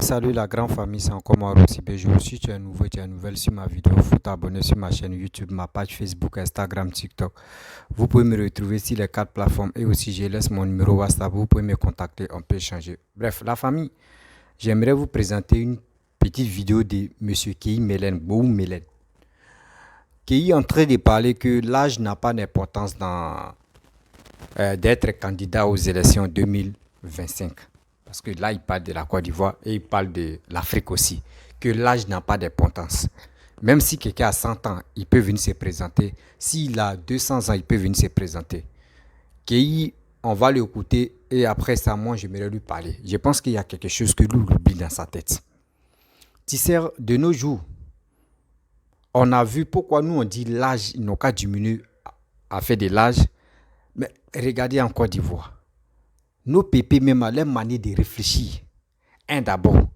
Salut la grande famille, c'est encore moi Rossibé. Si tu es nouveau, tu es nouvelle sur ma vidéo, faut t'abonner sur ma chaîne YouTube, ma page Facebook, Instagram, TikTok. Vous pouvez me retrouver sur les quatre plateformes et aussi je laisse mon numéro WhatsApp, vous pouvez me contacter, on peut échanger. Bref, la famille, j'aimerais vous présenter une petite vidéo de Monsieur Kei Melen, Bou Melen. Kei est en train de parler que l'âge n'a pas d'importance dans d'être candidat aux élections 2025. Parce que là, il parle de la Côte d'Ivoire et il parle de l'Afrique aussi. Que l'âge n'a pas d'importance. Même si quelqu'un a 100 ans, il peut venir se présenter. S'il a 200 ans, il peut venir se présenter. Kei, on va l'écouter et après ça, moi, j'aimerais lui parler. Je pense qu'il y a quelque chose que lui oublie dans sa tête. Tu sais, de nos jours, on a vu pourquoi nous on dit l'âge, ils n'ont qu'à diminuer à faire de l'âge. Mais regardez en Côte d'Ivoire. Nos pépés, même à leur manière de réfléchir, d'abord,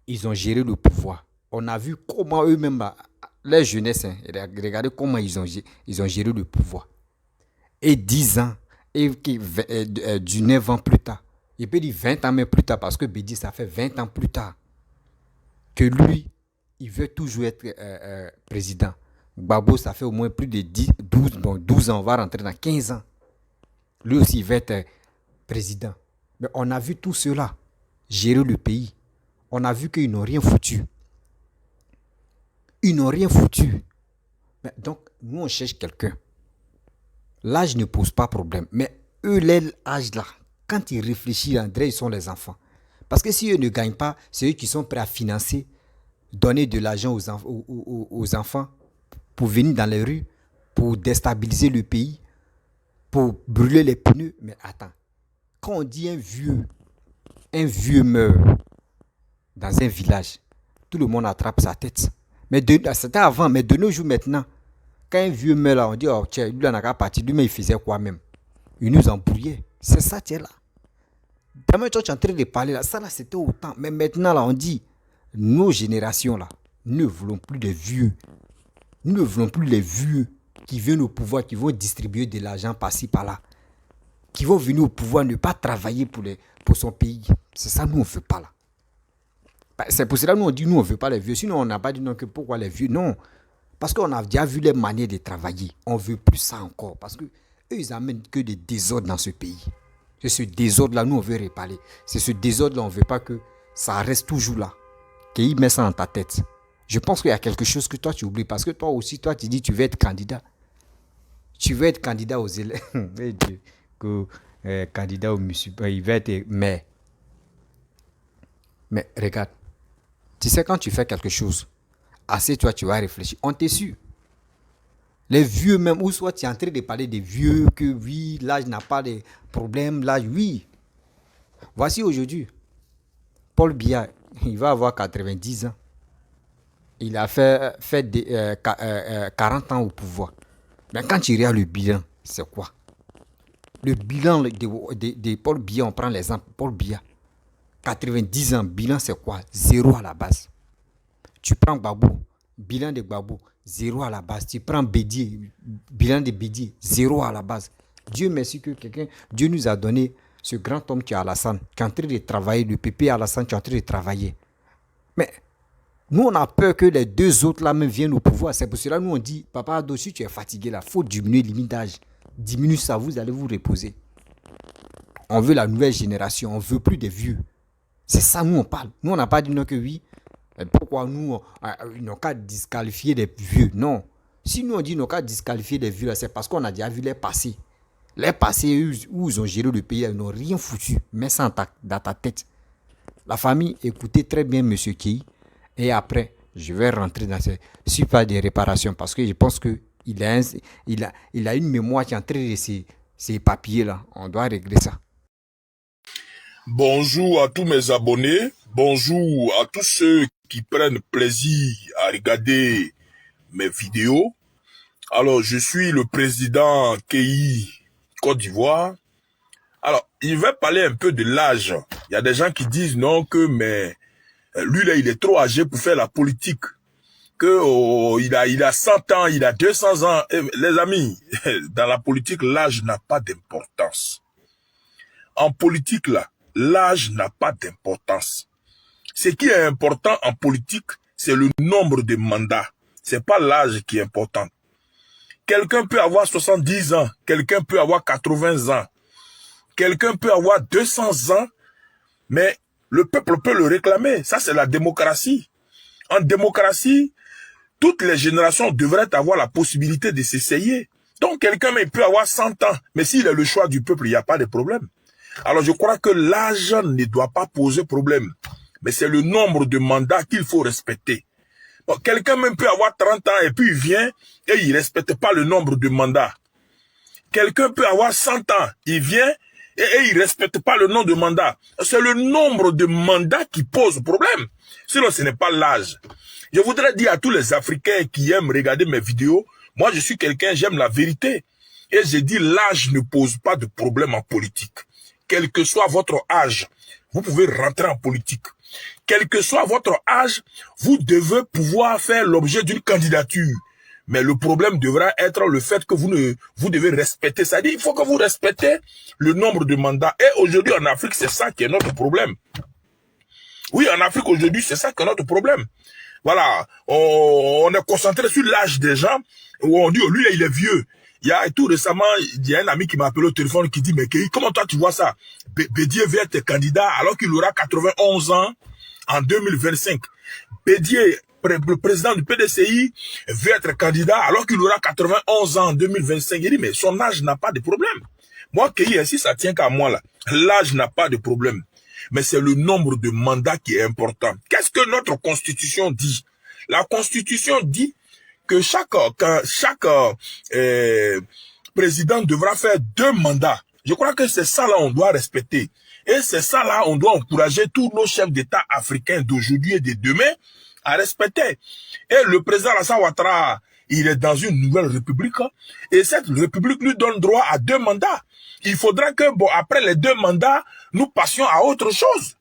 ils ont géré le pouvoir. On a vu comment eux-mêmes, leur jeunesse, regardez comment ils ont géré le pouvoir. Et 10 ans, et du 9 ans plus tard, il peut dire 20 ans même plus tard, parce que Bédi, ça fait 20 ans plus tard, que lui, il veut toujours être président. Gbagbo, ça fait au moins plus de 12 ans, on va rentrer dans 15 ans. Lui aussi, il veut être président. Mais on a vu tout cela gérer le pays. On a vu qu'ils n'ont rien foutu. Ils n'ont rien foutu. Mais donc, nous, on cherche quelqu'un. L'âge ne pose pas problème. Mais eux, l'âge là, quand ils réfléchissent, André, ils sont les enfants. Parce que si eux ne gagnent pas, c'est eux qui sont prêts à financer, donner de l'argent aux enfants pour venir dans les rues, pour déstabiliser le pays, pour brûler les pneus. Mais attends, quand on dit un vieux meurt dans un village, tout le monde attrape sa tête. Mais c'était avant, mais de nos jours maintenant, quand un vieux meurt là, on dit, oh tiens, lui n'a qu'à partir, lui mais il faisait quoi même? Il nous embrouillait. C'est ça, tiens là. Tellement tu es en train de parler là, ça là c'était autant. Mais maintenant là, on dit, nos générations là, nous ne voulons plus de vieux. Nous ne voulons plus les vieux qui viennent au pouvoir, qui vont distribuer de l'argent par-ci par-là, qui vont venir au pouvoir ne pas travailler pour son pays. C'est ça, nous on ne veut pas là. C'est pour cela que nous on dit, nous on ne veut pas les vieux. Sinon on n'a pas dit non que pourquoi les vieux. Non. Parce qu'on a déjà vu les manières de travailler. On ne veut plus ça encore. Parce que eux, ils amènent que des désordres dans ce pays. C'est ce désordre-là, nous on veut réparer. C'est ce désordre-là, on ne veut pas que ça reste toujours là. Qu'ils mettent ça dans ta tête. Je pense qu'il y a quelque chose que toi tu oublies. Parce que toi aussi, toi tu dis tu veux être candidat. Tu veux être candidat aux élections. Candidat au municipal. Il veut être maire. Mais regarde. Tu sais, quand tu fais quelque chose, assez toi, tu vas réfléchir. On t'est sûr. Les vieux même, ou soit tu es en train de parler des vieux, que oui, l'âge n'a pas de problème, l'âge, oui. Voici aujourd'hui, Paul Biya, il va avoir 90 ans. Il a fait 40 ans au pouvoir. Mais quand tu regardes le bilan, c'est quoi? Le bilan de Paul Biya, on prend l'exemple, Paul Biya, 90 ans, bilan c'est quoi? Zéro à la base. Tu prends Gbagbo, bilan de Gbagbo, zéro à la base. Tu prends Bédié, bilan de Bédié, zéro à la base. Dieu merci que Dieu nous a donné ce grand homme qui est Alassane, qui est en train de travailler, le pépé Alassane qui est en train de travailler. Mais nous, on a peur que les deux autres là même viennent au pouvoir. C'est pour cela que nous on dit, papa Ado, si tu es fatigué là, il faut diminuer le limite d'âge. Diminue ça, vous allez vous reposer. On veut la nouvelle génération, on ne veut plus des vieux. C'est ça, nous on parle. Nous, on n'a pas dit non que oui. Pourquoi nous, ils n'ont qu'à disqualifier les vieux? Non. Si nous, on dit qu'ils n'ont qu'à disqualifier les vieux, c'est parce qu'on a déjà vu les passés. Les passés où ils ont géré le pays, ils n'ont rien foutu. Mets ça dans ta tête. La famille, écoutez très bien M. Kei. Et après, je vais rentrer dans ce pas de réparation parce que je pense qu'il a une mémoire qui est en train de ces papiers-là. On doit régler ça. Bonjour à tous mes abonnés, bonjour à tous ceux qui prennent plaisir à regarder mes vidéos. Alors, je suis le président Kei Côte d'Ivoire. Alors, il va parler un peu de l'âge. Il y a des gens qui disent non mais lui là, il est trop âgé pour faire la politique. Il a 100 ans, il a 200 ans. Les amis, dans la politique, l'âge n'a pas d'importance. En politique là, l'âge n'a pas d'importance. Ce qui est important en politique, c'est le nombre de mandats. C'est pas l'âge qui est important. Quelqu'un peut avoir 70 ans, quelqu'un peut avoir 80 ans, quelqu'un peut avoir 200 ans, mais le peuple peut le réclamer. Ça, c'est la démocratie. En démocratie, toutes les générations devraient avoir la possibilité de s'essayer. Donc, quelqu'un peut avoir 100 ans, mais s'il est le choix du peuple, il n'y a pas de problème. Alors, je crois que l'âge ne doit pas poser problème, mais c'est le nombre de mandats qu'il faut respecter. Bon, quelqu'un même peut avoir 30 ans et puis il vient et il ne respecte pas le nombre de mandats. Quelqu'un peut avoir 100 ans, il vient et il ne respecte pas le nombre de mandats. C'est le nombre de mandats qui pose problème. Sinon, ce n'est pas l'âge. Je voudrais dire à tous les Africains qui aiment regarder mes vidéos, moi je suis quelqu'un, j'aime la vérité. Et j'ai dit, l'âge ne pose pas de problème en politique. Quel que soit votre âge, vous pouvez rentrer en politique. Quel que soit votre âge, vous devez pouvoir faire l'objet d'une candidature. Mais le problème devra être le fait que vous devez respecter. C'est-à-dire, il faut que vous respectez le nombre de mandats. Et aujourd'hui, en Afrique, c'est ça qui est notre problème. Oui, en Afrique, aujourd'hui, c'est ça qui est notre problème. Voilà, on est concentré sur l'âge des gens, où on dit, oh, lui, là, il est vieux. Il y a tout récemment, il y a un ami qui m'a appelé au téléphone qui dit, mais comment toi tu vois ça? Bédier veut être candidat alors qu'il aura 91 ans en 2025. Bédier, le président du PDCI, veut être candidat alors qu'il aura 91 ans en 2025. Il dit, mais son âge n'a pas de problème. Moi, Kéhi, ainsi, ça tient qu'à moi, là. L'âge n'a pas de problème. Mais c'est le nombre de mandats qui est important. Qu'est-ce que notre Constitution dit? La Constitution dit que chaque président devra faire 2 mandats. Je crois que c'est ça là on doit respecter. Et c'est ça là on doit encourager tous nos chefs d'État africains d'aujourd'hui et de demain à respecter. Et le président Alassane Ouattara, il est dans une nouvelle république. Et cette république lui donne droit à 2 mandats. Il faudra que, bon, après les 2 mandats, nous passions à autre chose.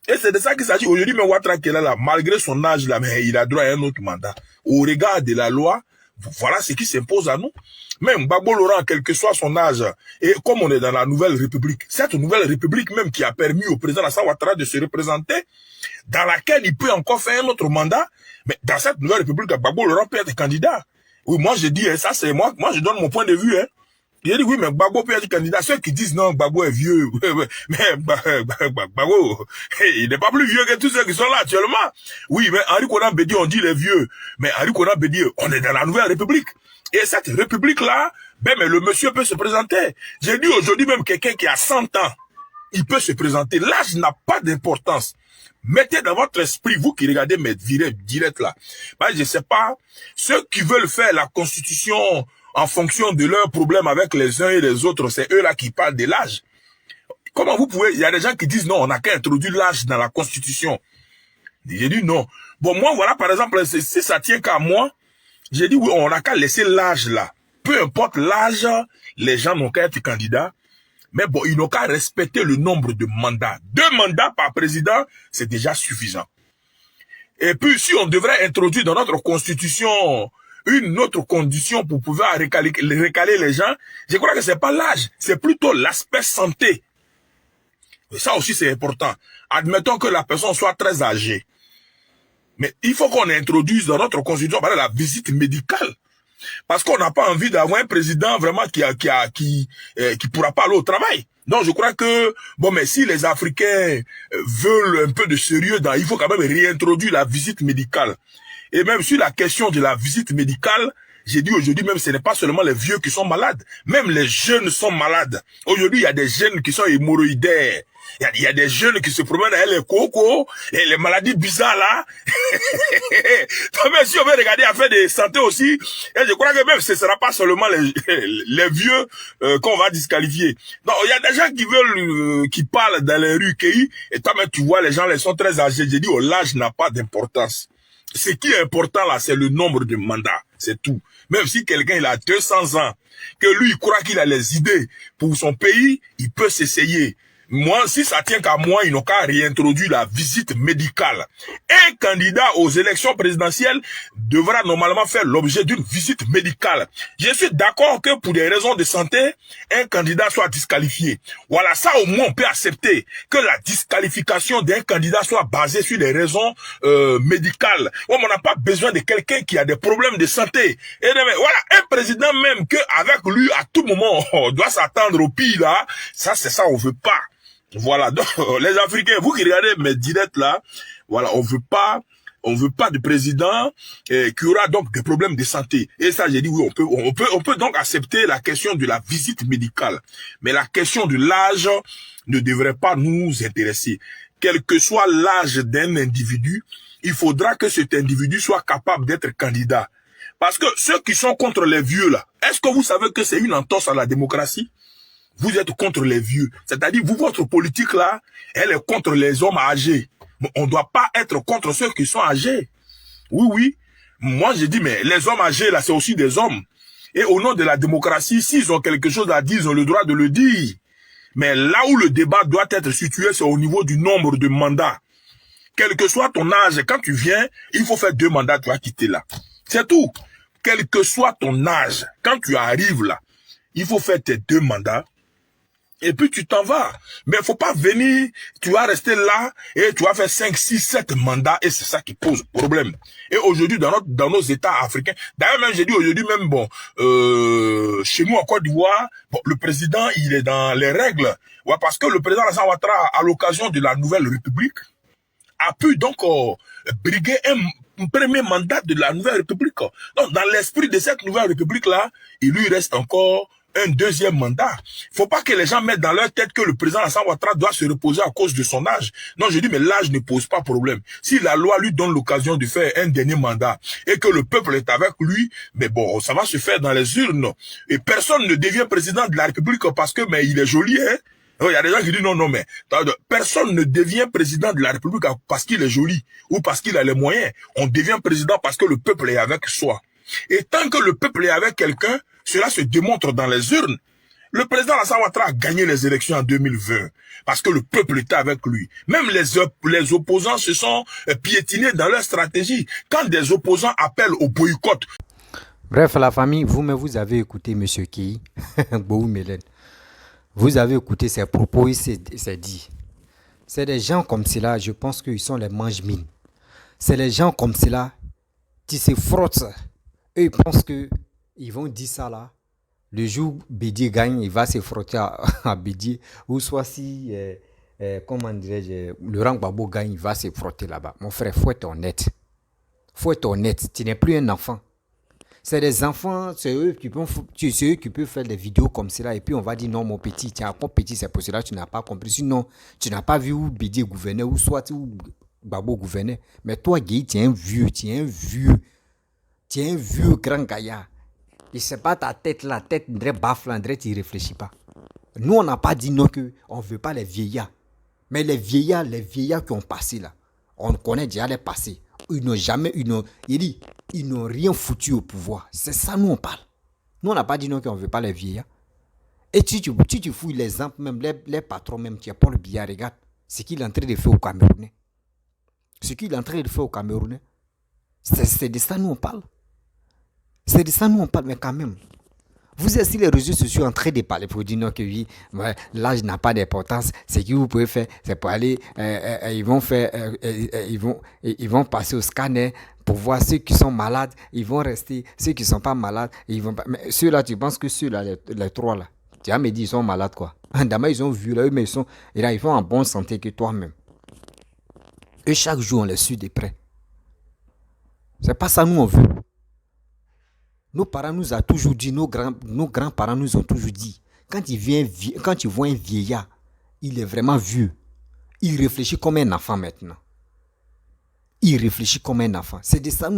Et c'est de ça qu'il s'agit. Aujourd'hui, mais Ouattara qui est là, malgré son âge, là, mais il a droit à un autre mandat. Au regard de la loi, voilà ce qui s'impose à nous. Même Gbagbo Laurent, quel que soit son âge, et comme on est dans la nouvelle république, cette nouvelle république même qui a permis au président Alassane Ouattara de se représenter, dans laquelle il peut encore faire un autre mandat, mais dans cette nouvelle république, Gbagbo Laurent peut être candidat. Oui, moi je dis, ça c'est moi je donne mon point de vue, hein. Il dit oui, mais Gbagbo peut être candidat. Ceux qui disent non, Gbagbo est vieux, mais Gbagbo, il n'est pas plus vieux que tous ceux qui sont là actuellement. Oui, mais Henri Konan Bédié, on dit les vieux. Mais Henri Konan Bédié, on est dans la nouvelle république. Et cette république-là, ben, mais le monsieur peut se présenter. J'ai dit aujourd'hui même quelqu'un qui a 100 ans, il peut se présenter. L'âge n'a pas d'importance. Mettez dans votre esprit, vous qui regardez mes directs là. Ben, je sais pas, ceux qui veulent faire la constitution en fonction de leurs problèmes avec les uns et les autres, c'est eux là qui parlent de l'âge. Comment vous pouvez, il y a des gens qui disent non, on n'a qu'à introduire l'âge dans la constitution. J'ai dit non. Bon, moi, voilà, par exemple, si ça tient qu'à moi, j'ai dit oui, on n'a qu'à laisser l'âge là. Peu importe l'âge, les gens n'ont qu'à être candidats. Mais bon, ils n'ont qu'à respecter le nombre de mandats. 2 mandats par président, c'est déjà suffisant. Et puis, si on devrait introduire dans notre constitution une autre condition pour pouvoir recaler les gens, je crois que c'est pas l'âge, c'est plutôt l'aspect santé. Et ça aussi, c'est important. Admettons que la personne soit très âgée. Mais il faut qu'on introduise dans notre constitution la visite médicale. Parce qu'on n'a pas envie d'avoir un président vraiment qui pourra pas aller au travail. Donc je crois que, bon, mais si les Africains veulent un peu de sérieux, il faut quand même réintroduire la visite médicale. Et même sur la question de la visite médicale, j'ai dit aujourd'hui même, ce n'est pas seulement les vieux qui sont malades. Même les jeunes sont malades. Aujourd'hui, il y a des jeunes qui sont hémorroïdaires. Il y a des jeunes qui se promènent avec les cocos et les maladies bizarres là. Donc même si on veut regarder affaire de santé aussi, et je crois que même ce ne sera pas seulement les vieux qu'on va disqualifier. Non, il y a des gens qui veulent, qui parlent dans les rues, et toi même tu vois les gens, ils sont très âgés. J'ai dit, oh, l'âge n'a pas d'importance. Ce qui est important là, c'est le nombre de mandats, c'est tout. Même si quelqu'un il a 200 ans, que lui il croit qu'il a les idées pour son pays, il peut s'essayer. Moi, si ça tient qu'à moi, ils n'ont qu'à réintroduire la visite médicale. Un candidat aux élections présidentielles devra normalement faire l'objet d'une visite médicale. Je suis d'accord que pour des raisons de santé, un candidat soit disqualifié. Voilà, ça au moins on peut accepter que la disqualification d'un candidat soit basée sur des raisons médicales. On n'a pas besoin de quelqu'un qui a des problèmes de santé. Et voilà, un président même que avec lui à tout moment on doit s'attendre au pire là, ça c'est ça on veut pas. Voilà, donc les Africains, vous qui regardez mes directs là, voilà, on veut pas de président qui aura donc des problèmes de santé. Et ça, j'ai dit oui, on peut donc accepter la question de la visite médicale, mais la question de l'âge ne devrait pas nous intéresser. Quel que soit l'âge d'un individu, il faudra que cet individu soit capable d'être candidat. Parce que ceux qui sont contre les vieux là, est-ce que vous savez que c'est une entorse à la démocratie? Vous êtes contre les vieux. C'est-à-dire, vous, votre politique là, elle est contre les hommes âgés. Mais on ne doit pas être contre ceux qui sont âgés. Oui, oui. Moi, je dis, mais les hommes âgés là, c'est aussi des hommes. Et au nom de la démocratie, s'ils ont quelque chose à dire, ils ont le droit de le dire. Mais là où le débat doit être situé, c'est au niveau du nombre de mandats. Quel que soit ton âge, quand tu viens, il faut faire 2 mandats, tu vas quitter là. C'est tout. Quel que soit ton âge, quand tu arrives là, il faut faire tes 2 mandats. Et puis tu t'en vas. Mais il faut pas venir, tu vas rester là et tu vas faire 5, 6, 7 mandats et c'est ça qui pose problème. Et aujourd'hui, dans nos États africains, d'ailleurs même, j'ai dit aujourd'hui même, bon, chez nous en Côte d'Ivoire, bon, le président, il est dans les règles. Ouais, parce que le président Alassane Ouattara, à l'occasion de la nouvelle République, a pu donc briguer un premier mandat de la nouvelle République. Donc, dans l'esprit de cette nouvelle République-là, il lui reste encore un 2e mandat. Il faut pas que les gens mettent dans leur tête que le président Alassane Ouattara doit se reposer à cause de son âge. Non, je dis, mais l'âge ne pose pas problème. Si la loi lui donne l'occasion de faire un dernier mandat et que le peuple est avec lui, mais bon, ça va se faire dans les urnes. Et personne ne devient président de la République parce que, mais il est joli, hein. Il y a des gens qui disent non, mais personne ne devient président de la République parce qu'il est joli ou parce qu'il a les moyens. On devient président parce que le peuple est avec soi. Et tant que le peuple est avec quelqu'un, cela se démontre dans les urnes. Le président Alassane Ouattara a gagné les élections en 2020 parce que le peuple était avec lui. Même les opposants se sont piétinés dans leur stratégie. Quand des opposants appellent au boycott. Bref, la famille, vous avez écouté M. Key, Bohou Mélène. Vous avez écouté ses propos, il s'est dit. C'est des gens comme cela, je pense qu'ils sont les mange-mines. C'est les gens comme cela qui se frottent. Eux, ils pensent qu'ils vont dire ça là. Le jour où Bédier gagne, il va se frotter à Bédier. Ou soit si, comment dirais-je, Laurent Gbagbo gagne, il va se frotter là-bas. Mon frère, il faut être honnête. Il faut être honnête. Tu n'es plus un enfant. C'est des enfants, c'est eux qui peuvent faire des vidéos comme cela. Et puis on va dire non, mon petit, tu es encore petit, c'est pour cela que tu n'as pas compris. Sinon, tu n'as pas vu où Bédier gouvernait, ou soit où Gbagbo gouvernait. Mais toi, Guy, tu es un vieux. Tu es un vieux grand gaillard. Et c'est pas ta tête là, tête André baffle, André, tu ne réfléchis pas. Nous, on n'a pas dit non qu'on ne veut pas les vieillards. Mais les vieillards qui ont passé là, on connaît déjà les passés. Ils n'ont rien foutu au pouvoir. C'est ça, nous, on parle. Nous, on n'a pas dit non qu'on ne veut pas les vieillards. Et si tu fouilles les exemples, même les patrons, même, tu as Paul Biya, regarde ce qu'il est en train de faire au Camerounais. C'est de ça, nous, on parle. C'est de ça, nous, on parle, mais quand même. Vous êtes sur les réseaux sociaux en train de parler pour dire non, que oui, l'âge n'a pas d'importance. Ce que vous pouvez faire, c'est pour aller, ils vont passer au scanner pour voir ceux qui sont malades, ils vont rester, ceux qui ne sont pas malades, ils vont pas. Mais ceux-là, tu penses que ceux-là, les 3 là, tu vas me dire, ils sont malades quoi. D'abord, ils ont vu là, eux, mais ils vont en bonne santé que toi-même. Et chaque jour, on les suit de près. C'est pas ça, nous, on veut. Nos parents nous ont toujours dit, nos grands-parents nous ont toujours dit, quand tu vois un vieillard, il est vraiment vieux. Il réfléchit comme un enfant maintenant. C'est de ça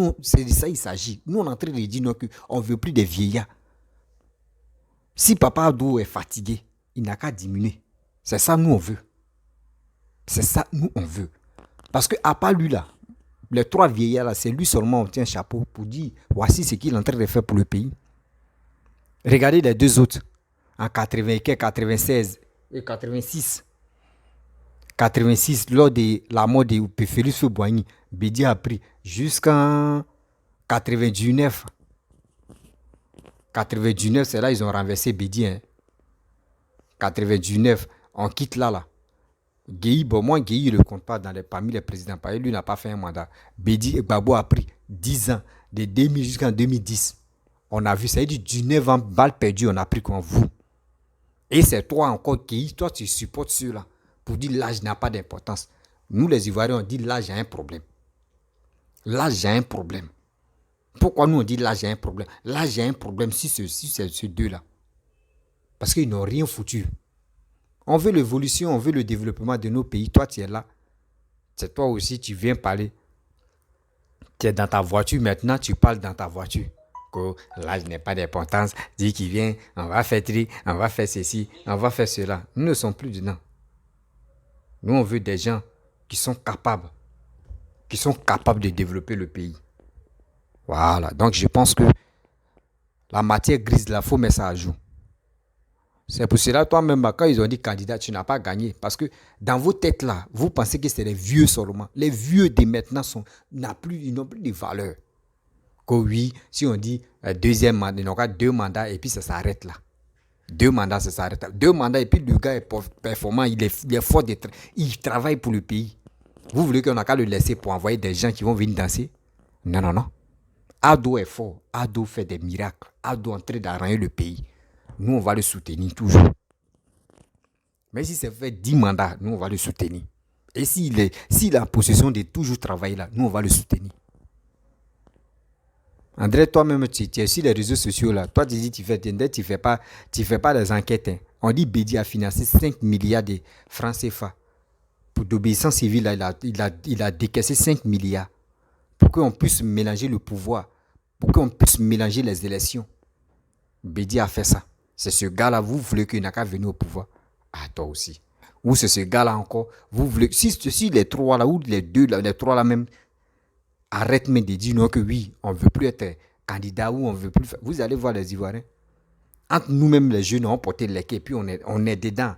il s'agit. Nous, on est en train de dire qu'on ne veut plus de vieillards. Si Papa Abdou est fatigué, il n'a qu'à diminuer. C'est ça, nous, on veut. Parce qu'à part lui là, les 3 vieillards là, c'est lui seulement qui tient un chapeau pour dire voici ce qu'il est en train de faire pour le pays. Regardez les 2 autres, en 95, 96 et 86. 86, lors de la mort de Félix Houphouët-Boigny, Bédi a pris jusqu'en 99. 99, c'est là ils ont renversé Bédi. 99, on quitte là. Guéhi, bon, moi, Guéhi, il ne le compte pas parmi les présidents. Parce que lui n'a pas fait un mandat. Bédi et Gbagbo a pris 10 ans, de 2000 jusqu'en 2010. On a vu, ça veut dire du 9 ans, balle perdue, on a pris comme vous. Et c'est toi encore, Guéhi, toi tu supportes ceux-là pour dire l'âge n'a pas d'importance. Nous, les Ivoiriens, on dit l'âge a un problème. L'âge a un problème. Pourquoi nous on dit l'âge a un problème? L'âge a un problème si c'est ces deux-là. Parce qu'ils n'ont rien foutu. On veut l'évolution, on veut le développement de nos pays. Toi, tu es là. C'est toi aussi, tu viens parler. Tu es dans ta voiture maintenant, tu parles dans ta voiture. Que l'âge n'est pas d'importance. Dis qu'il vient, on va faire tri, on va faire ceci, on va faire cela. Nous ne sommes plus dedans. Nous, on veut des gens qui sont capables de développer le pays. Voilà. Donc, je pense que la matière grise, il faut mettre ça à jour. C'est pour cela, toi-même, quand ils ont dit candidat, tu n'as pas gagné. Parce que dans vos têtes là, vous pensez que c'est les vieux seulement. Les vieux de maintenant ils n'ont plus de valeur. Que oui, si on dit deuxième mandat, il aura 2 mandats et puis ça s'arrête là. 2 mandats, ça s'arrête là. 2 mandats et puis le gars est performant, il est fort, il travaille pour le pays. Vous voulez qu'on n'a qu'à le laisser pour envoyer des gens qui vont venir danser? Non. Ado est fort, Ado fait des miracles, Ado est en train d'arranger le pays. Nous, on va le soutenir toujours. Mais si c'est fait 10 mandats, nous, on va le soutenir. Et s'il a possession de toujours travailler là, nous, on va le soutenir. André, toi-même, tu es sur les réseaux sociaux là. Toi, tu dis tu fais pas des enquêtes. Hein. On dit Bédi a financé 5 milliards de francs CFA. Pour d'obéissance civile, là, il a décaissé 5 milliards. Pour qu'on puisse mélanger le pouvoir. Pour qu'on puisse mélanger les élections. Bédi a fait ça. C'est ce gars-là, vous voulez qu'il n'a qu'à venir au pouvoir. Ah, toi aussi. Ou c'est ce gars-là encore, vous voulez... Si les 3 là, ou les 2 là, les 3 là même, arrête même de dire non que oui, on ne veut plus être candidat ou on ne veut plus faire... Vous allez voir les Ivoiriens. Entre nous-mêmes, les jeunes, on porté le lait et puis on est dedans.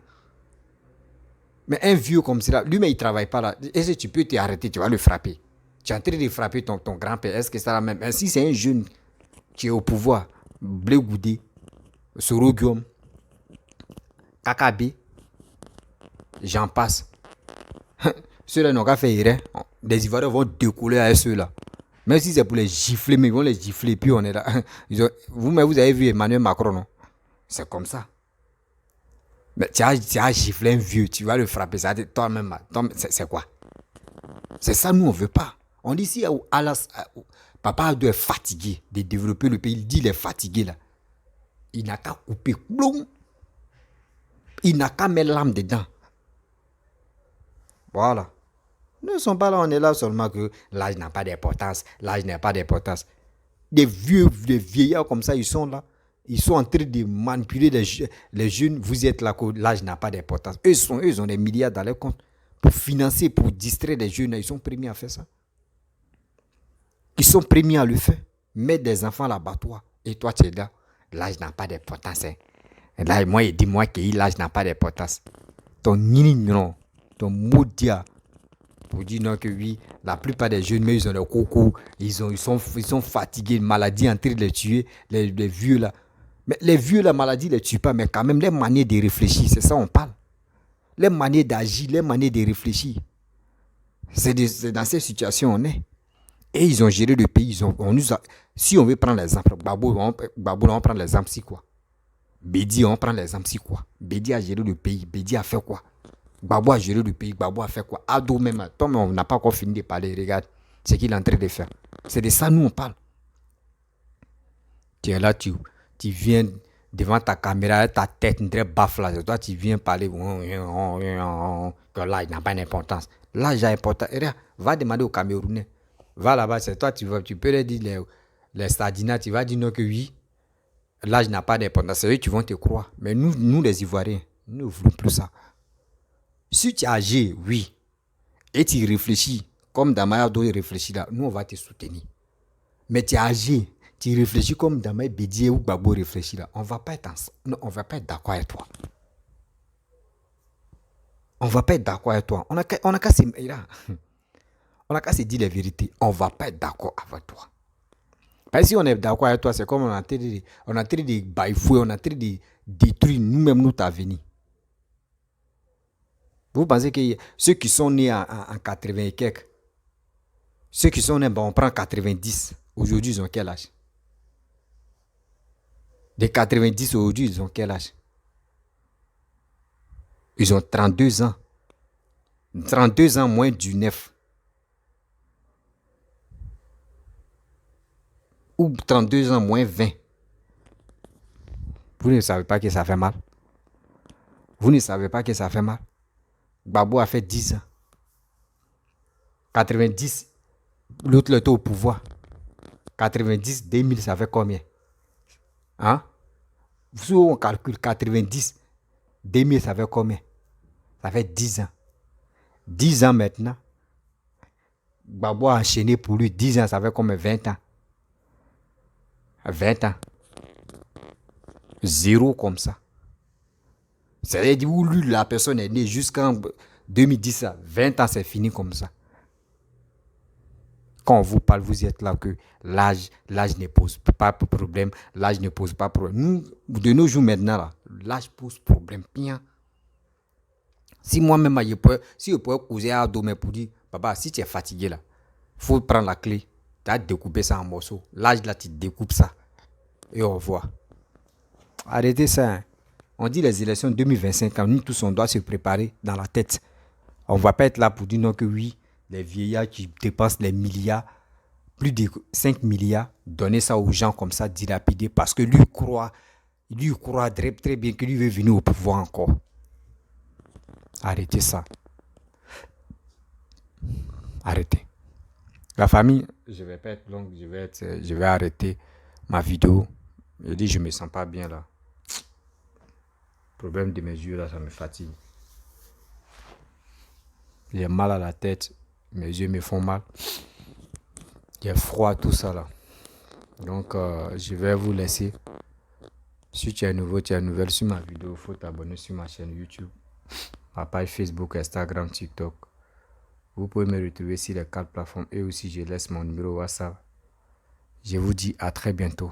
Mais un vieux comme ça, lui-même, il ne travaille pas là. Est-ce que tu peux t'arrêter, tu vas le frapper? Tu es en train de frapper ton grand-père. Est-ce que c'est la même? Mais si c'est un jeune qui est au pouvoir, Blé Goudé, Soro Guillaume, Kakabe, j'en passe. Ceux-là n'ont qu'à faire rien. Les Ivoiriens vont décoller à ceux-là. Même si c'est pour les gifler, mais ils vont les gifler. Puis on est là. Vous avez vu Emmanuel Macron, non? C'est comme ça. Mais tu as giflé un vieux, tu vas le frapper. Ça, toi-même, c'est quoi? C'est ça, nous, on ne veut pas. On dit ici, papa doit être fatigué de développer le pays. Il dit qu'il est fatigué là. Il n'a qu'à couper. Bloum. Il n'a qu'à mettre l'âme dedans. Voilà. Nous ne sommes pas là, on est là seulement que l'âge n'a pas d'importance. L'âge n'a pas d'importance. Des vieillards comme ça, ils sont là. Ils sont en train de manipuler les jeunes. Vous êtes là que l'âge n'a pas d'importance. Eux, ils ont des milliards dans leur compte. Pour financer, pour distraire les jeunes, ils sont premiers à faire ça. Ils sont premiers à le faire. Mettre des enfants à l'abattoir. Et toi, tu es là. L'âge n'a pas d'importance. Hein. Là, moi, il dit moi que l'âge n'a pas d'importance. Ton ignorant, ton maudit, pour dire non que oui, la plupart des jeunes, mais ils ont le coco, ils sont fatigués, une maladie en train de les tuer, les vieux là. Mais les vieux, la maladie ne les tue pas, mais quand même, les manières de réfléchir, c'est ça on parle. Les manières d'agir, les manières de réfléchir. C'est dans ces situations on est. Et ils ont géré le pays. Si on veut prendre l'exemple, Gbagbo, on prend l'exemple, c'est quoi? Bédi, on prend l'exemple, c'est quoi? Bédi a géré le pays. Bédi a fait quoi? Gbagbo a géré le pays. Gbagbo a fait quoi? Ado même. Toi, on n'a pas encore fini de parler. Regarde ce qu'il est en train de faire. C'est de ça nous on parle. Tu es là, tu viens devant ta caméra, ta tête une très baffe là. Toi, tu viens parler que là, il n'a pas d'importance. Là, j'ai important. Va demander aux Camerounais. Va là-bas, c'est toi, tu peux leur dire les Sardinats, tu vas dire non que oui. L'âge n'a pas d'importance. C'est eux qui vont te croire. Mais nous les Ivoiriens, nous ne voulons plus ça. Si tu es âgé, oui, et tu réfléchis, comme Damaya doit réfléchir là, nous on va te soutenir. Mais tu es âgé, tu réfléchis comme Damaya Bédié ou Gbagbo réfléchit là, on va pas être d'accord avec toi. On va pas être d'accord avec toi. On a qu'à on a qu'à se dire les vérités. On va pas être d'accord avec toi. Parce que si on est d'accord avec toi, c'est comme on a train de bailler, on a train de détruire nous-mêmes notre avenir. Vous pensez que ceux qui sont nés en 80 et quelques, ceux qui sont nés, on prend 90, aujourd'hui ils ont quel âge? De 90 aujourd'hui, ils ont quel âge? Ils ont 32 ans. 32 ans moins du 9. Ou 32 ans moins 20. Vous ne savez pas que ça fait mal. Vous ne savez pas que ça fait mal. Gbagbo a fait 10 ans. 90, l'autre était au pouvoir. 90, 2000, ça fait combien? Hein? Si on calcule 90, 2000, ça fait combien? Ça fait 10 ans. 10 ans maintenant. Gbagbo a enchaîné pour lui 10 ans, ça fait combien? 20 ans. 20 ans. Zéro comme ça. C'est-à-dire où lui, la personne est née jusqu'en 2010, 20 ans, c'est fini comme ça. Quand on vous parle, vous êtes là que l'âge ne pose pas de problème, l'âge ne pose pas de problème. Nous, de nos jours maintenant, là, l'âge pose problème. Bien. Si moi-même, si je pourrais causer à demain pour dire, papa, si tu es fatigué là, il faut prendre la clé, tu as découpé ça en morceaux. L'âge là, tu découpes ça. Et au revoir. Arrêtez ça. Hein. On dit les élections 2025, nous tous, on doit se préparer dans la tête. On ne va pas être là pour dire non que oui, les vieillards qui dépensent les milliards, plus de 5 milliards, donner ça aux gens comme ça, dilapider, parce que lui croit très, très bien que lui veut venir au pouvoir encore. Arrêtez ça. Arrêtez. La famille, je vais pas être long, je vais arrêter ma vidéo. Je dis, je me sens pas bien là. Le problème de mes yeux là, ça me fatigue. J'ai mal à la tête, mes yeux me font mal. J'ai froid, tout ça là. Donc, je vais vous laisser. Si tu es nouveau, tu es nouvelle sur ma vidéo, il faut t'abonner sur ma chaîne YouTube, ma page Facebook, Instagram, TikTok. Vous pouvez me retrouver sur les 4 plateformes et aussi je laisse mon numéro WhatsApp. Je vous dis à très bientôt.